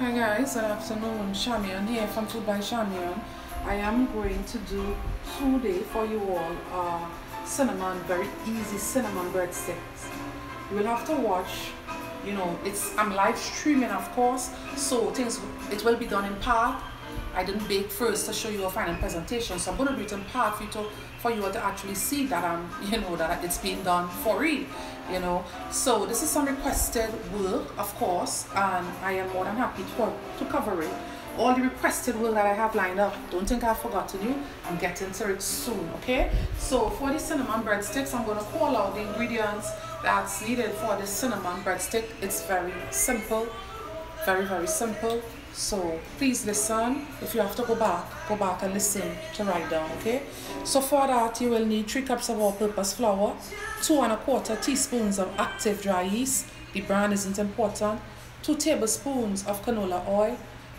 Hi guys, good afternoon. Chamion here from Food by Chamion. I am going to do today for you all cinnamon, very easy cinnamon breadsticks. You will have to watch, I'm live streaming of course, so it will be done in part. I didn't bake first to show you a final presentation, so I'm going to do it in part for you all to actually see that that it's being done for real. So this is some requested work, of course, and I am more than happy to cover it. All the requested work that I have lined up, don't think I've forgotten you. I'm getting to it soon, okay? So for the cinnamon breadsticks, I'm going to call out the ingredients that's needed for the cinnamon breadstick. It's very simple, very, very simple. So please listen. If you have to go back and listen to write down, okay? So for that, you will need 3 cups of all-purpose flour, 2 1/4 teaspoons of active dry yeast. The brand isn't important. 2 tablespoons of canola oil,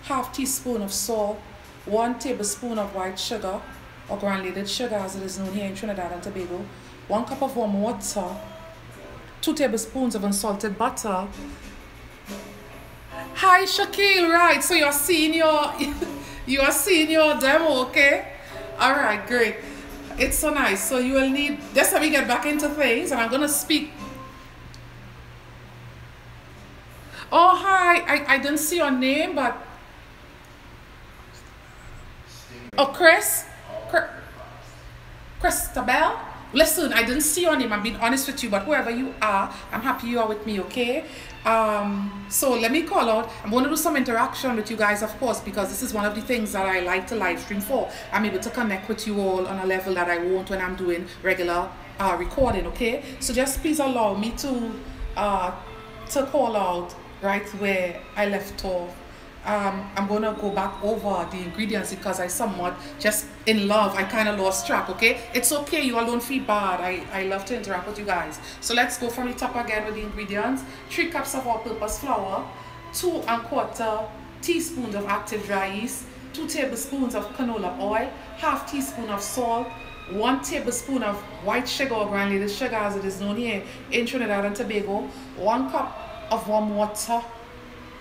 ½ teaspoon of salt, 1 tablespoon of white sugar or granulated sugar as it is known here in Trinidad and Tobago, 1 cup of warm water, 2 tablespoons of unsalted butter. Hi Shaquille, right? So you're seeing your demo, okay? All right, great. It's so nice. So you will need, just let me get back into things, and I'm gonna speak. Oh hi, I didn't see your name, but Christabel. Listen, I didn't see your name, I'm being honest with you, but whoever you are, I'm happy you are with me, okay? So let me call out. I'm going to do some interaction with you guys, of course, because this is one of the things that I like to live stream for. I'm able to connect with you all on a level that I won't when I'm doing regular recording, okay? So just please allow me to call out right where I left off. I'm going to go back over the ingredients because I somewhat just in love, I kind of lost track, okay? It's okay, you all don't feel bad. I love to interact with you guys. So let's go from the top again with the ingredients. 3 cups of all-purpose flour, 2 1/4 teaspoons of active dry yeast, 2 tablespoons of canola oil, ½ teaspoon of salt, 1 tablespoon of white sugar or granulated sugar as it is known here in Trinidad and Tobago, 1 cup of warm water.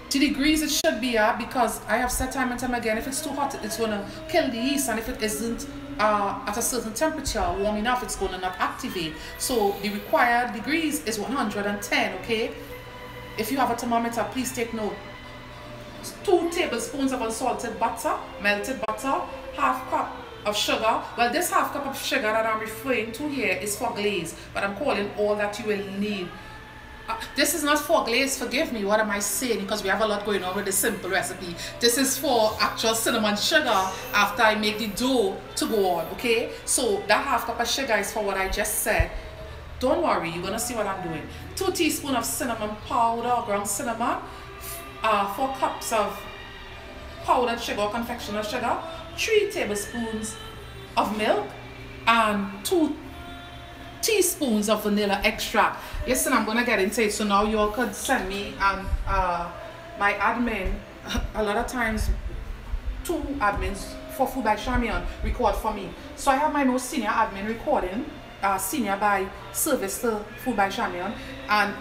To degrees it should be because I have said time and time again, if it's too hot it's going to kill the yeast, and if it isn't at a certain temperature warm enough, it's going to not activate. So the required degrees is 110, okay? If you have a thermometer, please take note. 2 tablespoons of unsalted butter, melted butter, ½ cup of sugar. Well, this ½ cup of sugar that I'm referring to here is for glaze, but I'm calling all that you will need. This is not for glaze, forgive me, what am I saying, because we have a lot going on with the simple recipe. This is for actual cinnamon sugar after I make the dough to go on, okay? So that ½ cup of sugar is for what I just said. Don't worry, you're gonna see what I'm doing. 2 teaspoons of cinnamon powder or ground cinnamon, 4 cups of powdered sugar or confectioner sugar, 3 tablespoons of milk, and 2 teaspoons of vanilla extract. Listen, I'm gonna get into it, so now you all could send me and my admin. A lot of times 2 admins for Food by Chamion record for me, so I have my most senior admin recording, senior by service to Food by Chamion, and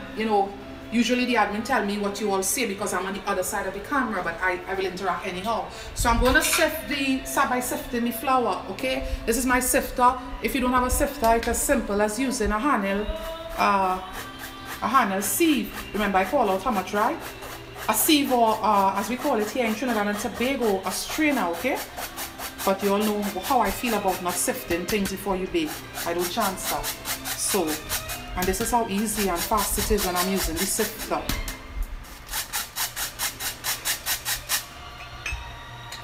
usually the admin tell me what you all say because I'm on the other side of the camera, but I will interact anyhow. So I'm going to start by sifting the flour, okay? This is my sifter. If you don't have a sifter, it's as simple as using a handle sieve. Remember, I call out how much, right? A sieve, or as we call it here in Trinidad and Tobago, a strainer, okay? But you all know how I feel about not sifting things before you bake. I don't chance that. So, and this is how easy and fast it is when I'm using the sifter.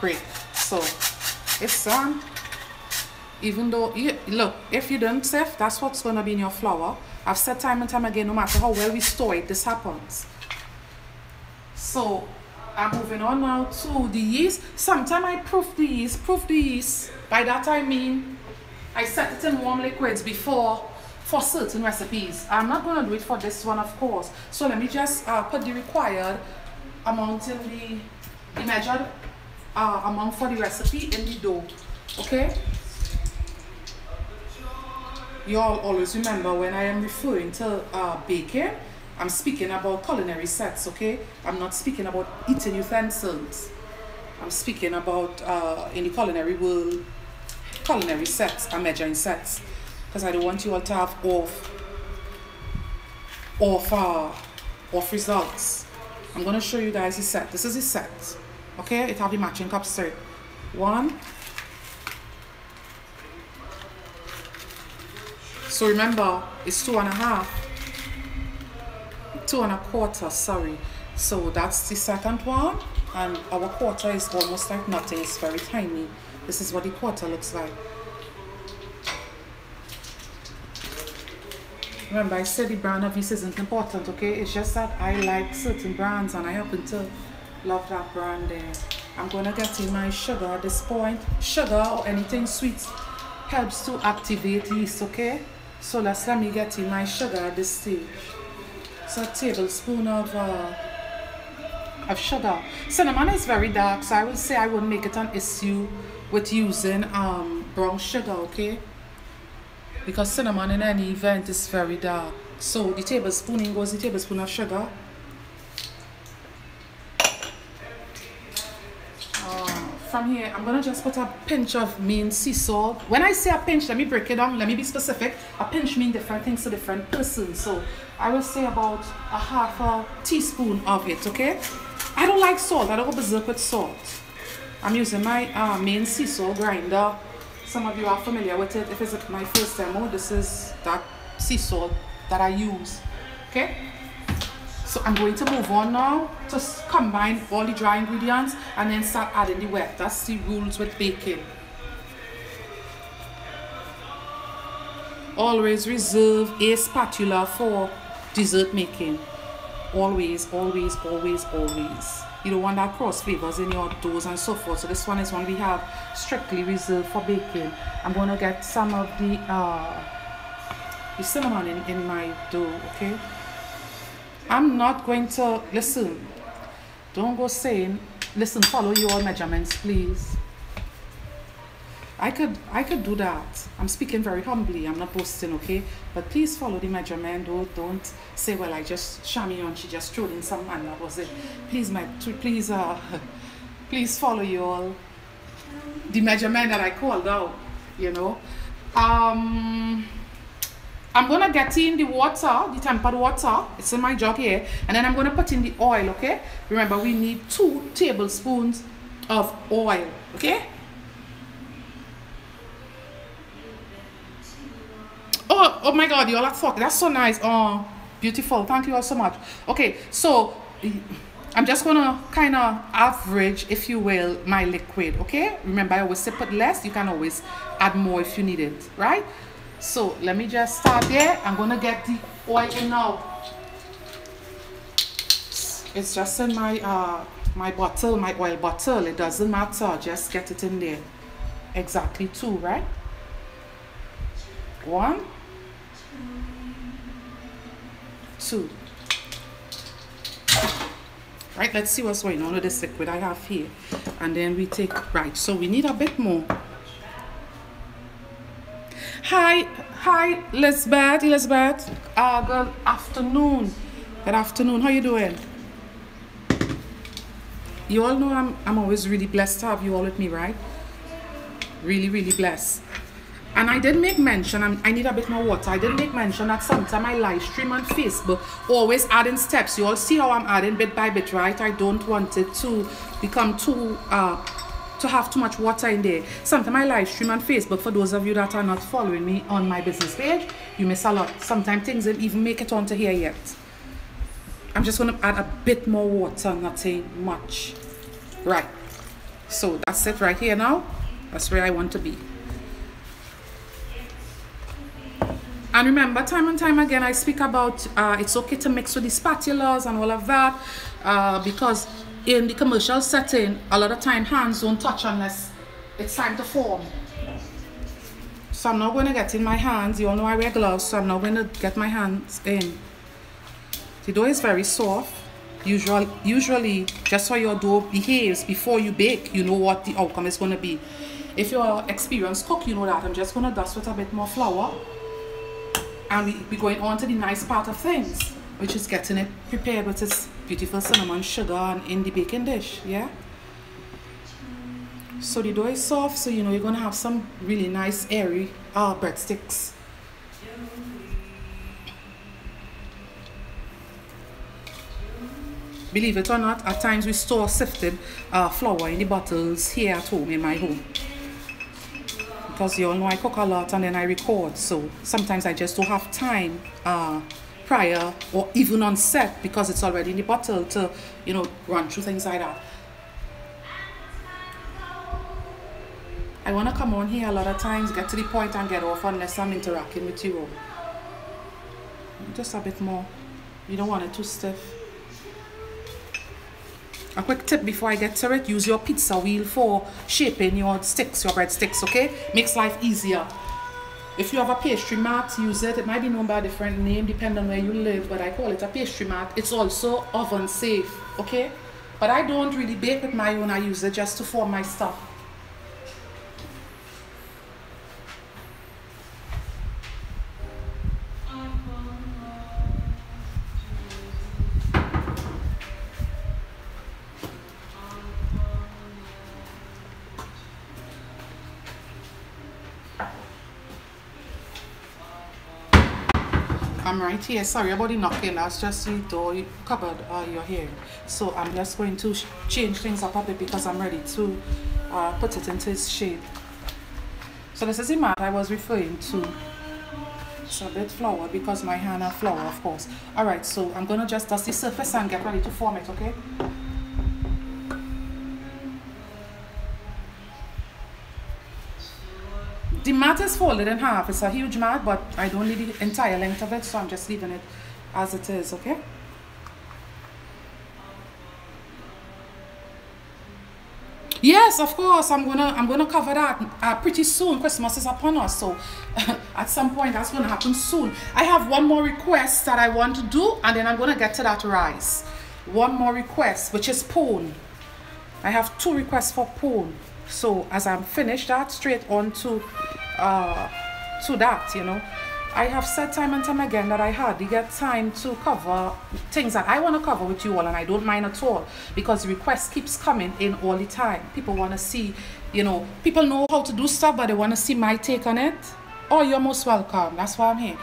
Great. So it's even though look, if you don't sift, that's what's going to be in your flour. I've said time and time again, no matter how well we store it, this happens. So I'm moving on now to the yeast. Sometimes I proof the yeast. By that I mean I set it in warm liquids before for certain recipes. I'm not going to do it for this one, of course. So let me just put the required amount in the measured amount for the recipe in the dough, okay? You all always remember when I am referring to baking, I'm speaking about culinary sets, okay? I'm not speaking about eating utensils. I'm speaking about in the culinary world, culinary sets and measuring sets, because I don't want you all to have off results. I'm going to show you guys the set. This is the set, okay? It have the matching cup straight. 1. So remember, it's 2.5, 2.25, sorry. So that's the second one, and our quarter is almost like nothing. It's very tiny. This is what the quarter looks like. Remember, I said the brand of this isn't important, okay? It's just that I like certain brands and I happen to love that brand there. I'm going to get in my sugar at this point. Sugar or anything sweet helps to activate yeast, okay? So let me get in my sugar at this stage. So a tablespoon of sugar. Cinnamon is very dark, so I would say I wouldn't make it an issue with using brown sugar, okay? Because cinnamon in any event is very dark. So the tablespoon, goes the tablespoon of sugar. From here, I'm going to just put a pinch of main sea salt. When I say a pinch, let me break it down. Let me be specific. A pinch means different things to different persons. So I will say about a half a teaspoon of it, okay? I don't like salt. I don't go berserk with salt. I'm using my main sea salt grinder. Some of you are familiar with it. If it's my first demo, this is that sea salt that I use, okay? So I'm going to move on now to combine all the dry ingredients and then start adding the wet. That's the rules with baking. Always reserve a spatula for dessert making. Always, always, always, always. You don't want that cross flavors in your doughs and so forth. So this one is one we have strictly reserved for baking. I'm going to get some of the cinnamon in my dough, okay? I'm not going to, listen, don't go saying, listen, follow your measurements, please. I could do that. I'm speaking very humbly. I'm not boasting, okay? But please follow the measurement. Don't say, well, I just Chamion, she just threw in some and that was it. Please, please follow the measurement that I called out, you know. I'm gonna get in the water, the tempered water. It's in my jug here, and then I'm gonna put in the oil, okay? Remember, we need 2 tablespoons of oil, okay? Oh my God, you all are talking. That's so nice. Oh, beautiful. Thank you all so much. Okay, so I'm just gonna kind of average, if you will, my liquid, okay? Remember, I always say put less. You can always add more if you need it, right? So let me just start there. I'm gonna get the oil in now. It's just in my my bottle, my oil bottle. It doesn't matter. Just get it in there. Exactly 2, right? 1, 2. Right, let's see what's going on with this liquid I have here. And then we take, right, so we need a bit more. Hi, Elizabeth. Good afternoon. Good afternoon. How you doing? You all know I'm always really blessed to have you all with me, right? Really, really blessed. And I did make mention, I need a bit more water. I did make mention that sometime I live stream on Facebook, always adding steps. You all see how I'm adding bit by bit, right? I don't want it to become too to have too much water in there. Sometimes I live stream on Facebook. For those of you that are not following me on my business page, you miss a lot. Sometimes things don't even make it onto here yet. I'm just going to add a bit more water, nothing much. Right. So that's it right here now. That's where I want to be. And remember, time and time again, I speak about it's okay to mix with the spatulas and all of that because in the commercial setting, a lot of time hands don't touch unless it's time to form. So I'm not going to get in my hands. You all know I wear gloves, so I'm not going to get my hands in. The dough is very soft. Usually, just how your dough behaves before you bake, you know what the outcome is going to be. If you're an experienced cook, you know that. I'm just going to dust with a bit more flour. And we're going on to the nice part of things. which is getting it prepared with its beautiful cinnamon sugar and in the baking dish. Yeah, so the dough is soft, so you know you're gonna have some really nice airy breadsticks. Believe it or not, at times we store sifted flour in the bottles here at home, in my home, because you all know I cook a lot and then I record, so sometimes I just don't have time prior or even on set, because it's already in the bottle, to, you know, run through things like that. I want to come on here a lot of times, get to the point and get off unless I'm interacting with you all. Just a bit more. You don't want it too stiff. A quick tip before I get to it: use your pizza wheel for shaping your sticks, your bread sticks, okay? Makes life easier. If you have a pastry mat, use it. It might be known by a different name depending on where you live, but I call it a pastry mat. It's also oven safe, okay? But I don't really bake with my own. I use it just to form my stuff. I'm right here. Sorry about the knocking. That's just the door cupboard you're hearing. So I'm just going to change things up a bit because I'm ready to put it into its shape. So this is the mat I was referring to. It's a bit flour because my hand has flour, of course. Alright, so I'm going to just dust the surface and get ready to form it, okay? The mat is folded in half. It's a huge mat, but I don't need the entire length of it, so I'm just leaving it as it is, okay? Yes, of course. I'm gonna cover that pretty soon. Christmas is upon us, so at some point that's gonna happen soon. I have one more request that I want to do, and then I'm gonna get to that rice. One more request, which is pone. I have 2 requests for pone. So as I'm finished that, straight on to that, you know. I have said time and time again that I hardly get time to cover things that I want to cover with you all, and I don't mind at all, because the request keeps coming in all the time. People want to see, you know, people know how to do stuff, but they want to see my take on it. Oh, you're most welcome. That's why I'm here.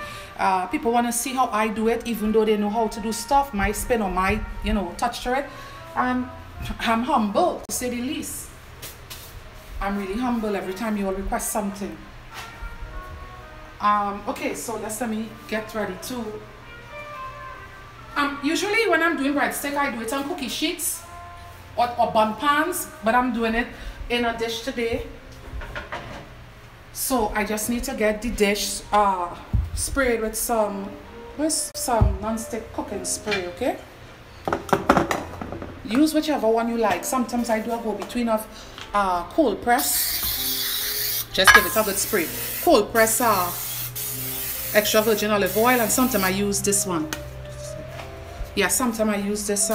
People want to see how I do it, even though they know how to do stuff, my spin or my, you know, touch to it. And I'm humble, to say the least. I'm really humble every time you all request something. Okay, so let me get ready to. Usually when I'm doing breadstick, I do it on cookie sheets or bun pans, but I'm doing it in a dish today. So I just need to get the dish sprayed with some non-stick cooking spray, okay? Use whichever one you like. Sometimes I do a go between of cold press. Just give it a good spray. Cold press extra virgin olive oil, and sometimes I use this one. Yeah, sometimes I use this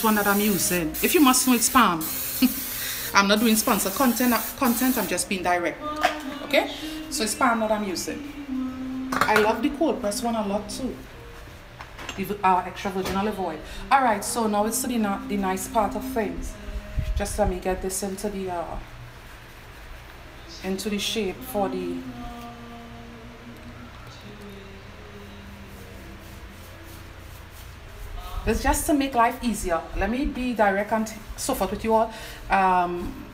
one that I'm using. If you must know, it's palm. I'm not doing sponsor content, I'm just being direct. Okay? So it's palm that I'm using. I love the cold press one a lot too. The extra virgin olive oil. Alright, so now it's the nice part of things. Just let me get this into the shape for the. It's just to make life easier. Let me be direct and so forth with you all.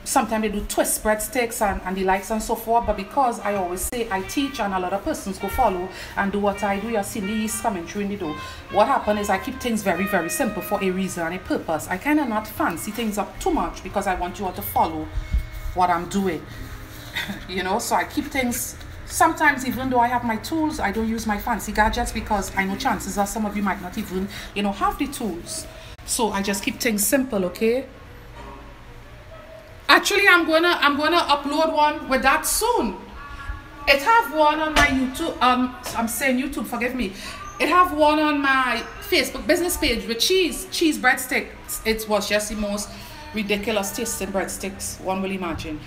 Sometimes they do twist breadsticks and the likes and so forth, but because I always say I teach and a lot of persons go follow and do what I do, you're seeing the yeast coming through in the dough. What happens is I keep things very, very simple for a reason and a purpose. I kind of not fancy things up too much because I want you all to follow what I'm doing. You know, so I keep things. Sometimes, even though I have my tools, I don't use my fancy gadgets because I know chances are some of you might not even, you know, have the tools. So I just keep things simple, okay? Actually, I'm gonna upload one with that soon. It have one on my YouTube. I'm saying YouTube, forgive me. It have one on my Facebook business page with cheese breadsticks. It was just the most ridiculous tasting breadsticks one will imagine.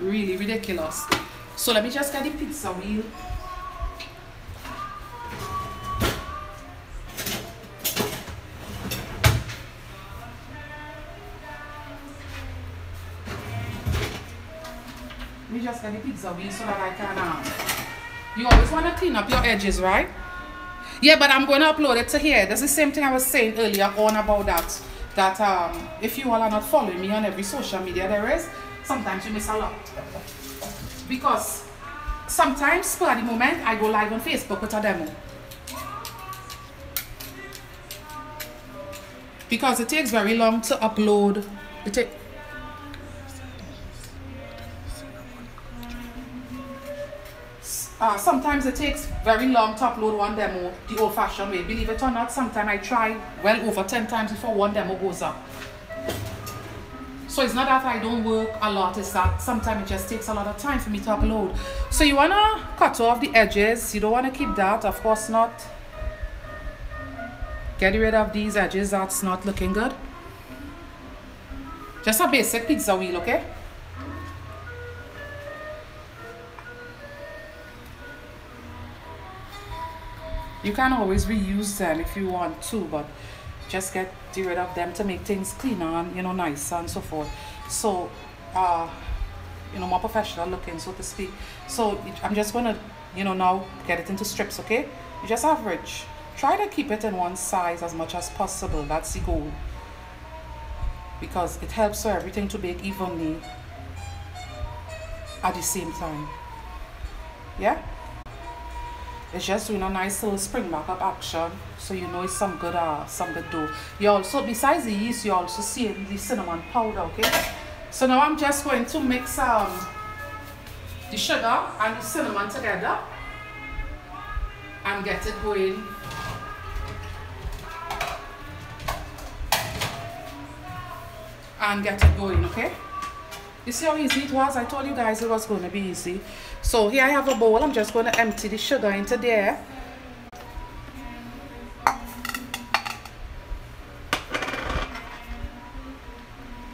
Really ridiculous. So let me just get the pizza wheel. me just get the pizza wheel so that I can, you always want to clean up your edges, right? Yeah, but I'm going to upload it to here. That's the same thing I was saying earlier on about that. That if you all are not following me on every social media there is, sometimes you miss a lot. Because sometimes, for the moment, I go live on Facebook with a demo. Because it takes very long to upload. Sometimes it takes very long to upload one demo the old-fashioned way. Believe it or not, sometimes I try well over 10 times before one demo goes up. So it's not that I don't work a lot, it's that sometimes it just takes a lot of time for me to upload. So you want to cut off the edges. You don't want to keep that, of course not. Get rid of these edges that's not looking good. Just a basic pizza wheel, okay? You can always reuse them if you want to, but just get rid of them to make things cleaner and, you know, nicer and so forth. So, you know, more professional looking, so to speak. So I'm just gonna, you know, now get it into strips, okay? You just average. Try to keep it in one size as much as possible. That's the goal. Because it helps for everything to bake evenly at the same time. Yeah? It's just doing a nice little spring back up action, so you know it's some good dough. You also, besides the yeast, you also see the cinnamon powder, okay? So now I'm just going to mix the sugar and the cinnamon together and get it going. And get it going, okay? You see how easy it was? I told you guys it was going to be easy. So here I have a bowl. I'm just going to empty the sugar into there.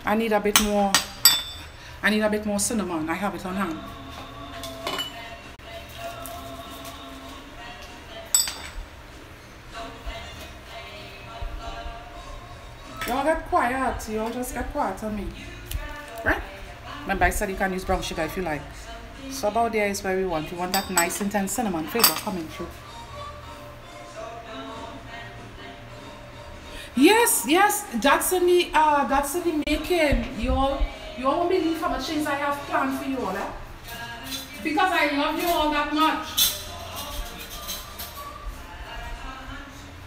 I need a bit more cinnamon. I have it on hand. Y'all get quiet. Y'all just get quiet on me. Right? Remember I said you can use brown sugar if you like. So about there is where we want. We want that nice intense cinnamon flavor coming through. Yes, that's in the making. You all won't believe how much things I have planned for you all, eh? Because I love you all that much.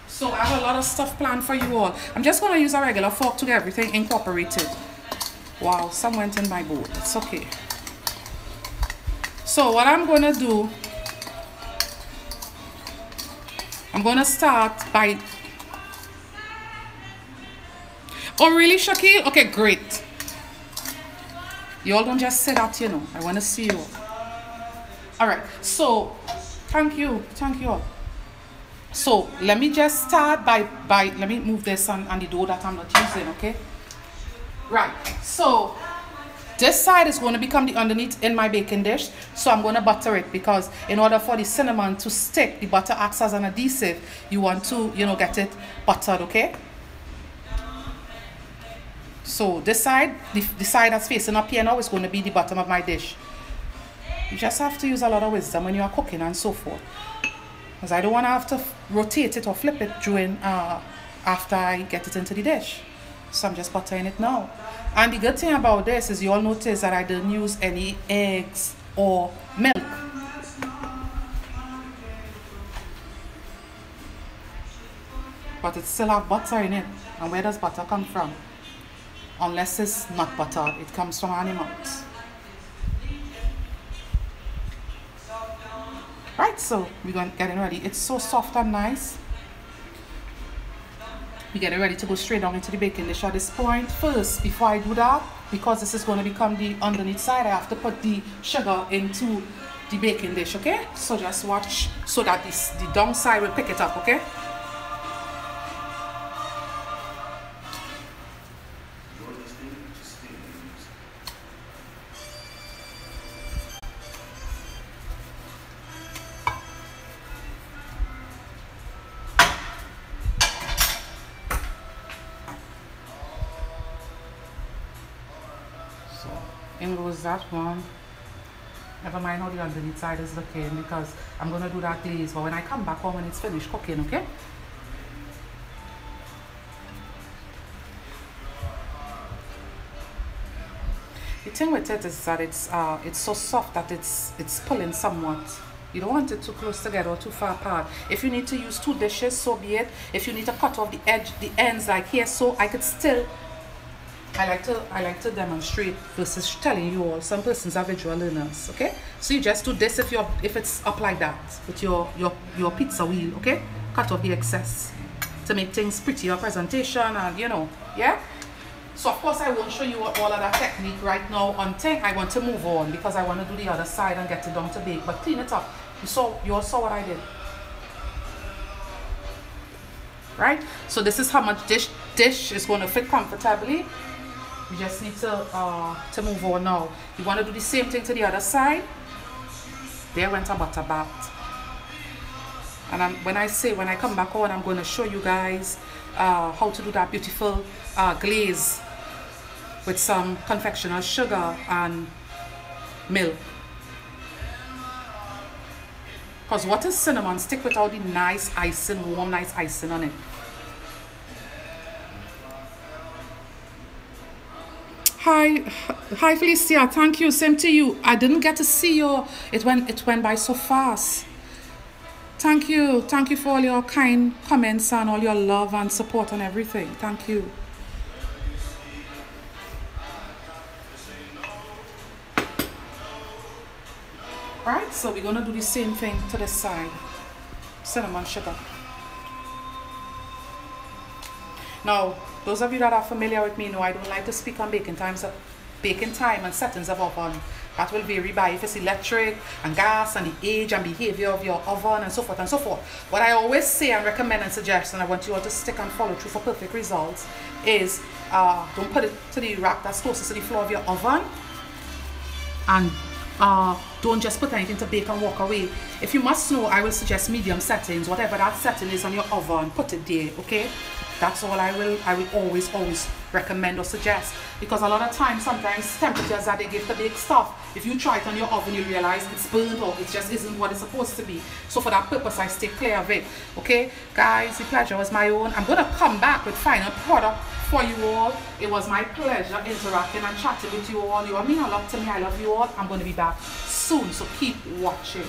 So I have a lot of stuff planned for you all. I'm just gonna use a regular fork to get everything incorporated. Wow, some went in my bowl. It's okay. So what I'm gonna do, I'm gonna start by. Oh really, Shaquille? Okay, great. You all don't just say that, you know. I wanna see you. All right. So, thank you all. So let me just start by let me move this on the dough that I'm not using, okay? Right. So this side is going to become the underneath in my baking dish. So I'm going to butter it because in order for the cinnamon to stick, the butter acts as an adhesive. You want to, you know, get it buttered, okay? So this side, the side that's facing up here now is going to be the bottom of my dish. You just have to use a lot of wisdom when you are cooking and so forth. Because I don't want to have to rotate it or flip it during after I get it into the dish. So I'm just buttering it now. And the good thing about this is you all notice that I didn't use any eggs or milk. But it still have butter in it. And where does butter come from? Unless it's not butter, it comes from animals. Right, so we're going to get it ready. It's so soft and nice. We get it ready to go straight down into the baking dish at this point. First, before I do that, because this is going to become the underneath side, I have to put the sugar into the baking dish, okay? So just watch so that the down side will pick it up, okay? In goes that one. Never mind how the underneath side is looking, because I'm going to do that glaze. But when I come back home when it's finished cooking, okay? The thing with it is that it's so soft that it's pulling somewhat. You don't want it too close together or too far apart. If you need to use 2 dishes, so be it. If you need to cut off the ends like here, so I could still. I like to demonstrate versus telling you all. Some persons are visual learners, okay? So you just do this if it's up like that with your pizza wheel, okay? Cut off the excess to make things prettier presentation, and you know, yeah. So of course I won't show you all of that technique right now on thing. I want to move on because I want to do the other side and get it down to bake. But clean it up. You all saw what I did, right? So this is how much dish is going to fit comfortably. You just need to move on now. You want to do the same thing to the other side. There went a butter bath. And when I come back on, I'm going to show you guys how to do that beautiful glaze with some confectioner sugar and milk. Because what is cinnamon stick without the nice icing, warm nice icing on it? Hi Felicia, thank you, same to you. I didn't get to see you. It went by so fast. Thank you for all your kind comments and all your love and support and everything. Thank you. Alright, so we're gonna do the same thing to this side. Cinnamon sugar. Now, those of you that are familiar with me know I don't like to speak on baking time and settings of oven. That will vary by if it's electric and gas and the age and behavior of your oven and so forth and so forth. What I always say and recommend and suggest, and I want you all to stick and follow through for perfect results, is don't put it to the rack that's closest to the floor of your oven, and don't just put anything to bake and walk away. If you must know, I will suggest medium settings. Whatever that setting is on your oven, put it there, okay? That's all I will always recommend or suggest, because a lot of times, sometimes temperatures that they give to bake stuff, if you try it on your oven, you realize it's burnt or it just isn't what it's supposed to be. So for that purpose, I stay clear of it. Okay, guys, the pleasure was my own. I'm gonna come back with final product for you all. It was my pleasure interacting and chatting with you all. You all mean a lot to me. I love you all. I'm gonna be back soon, so keep watching.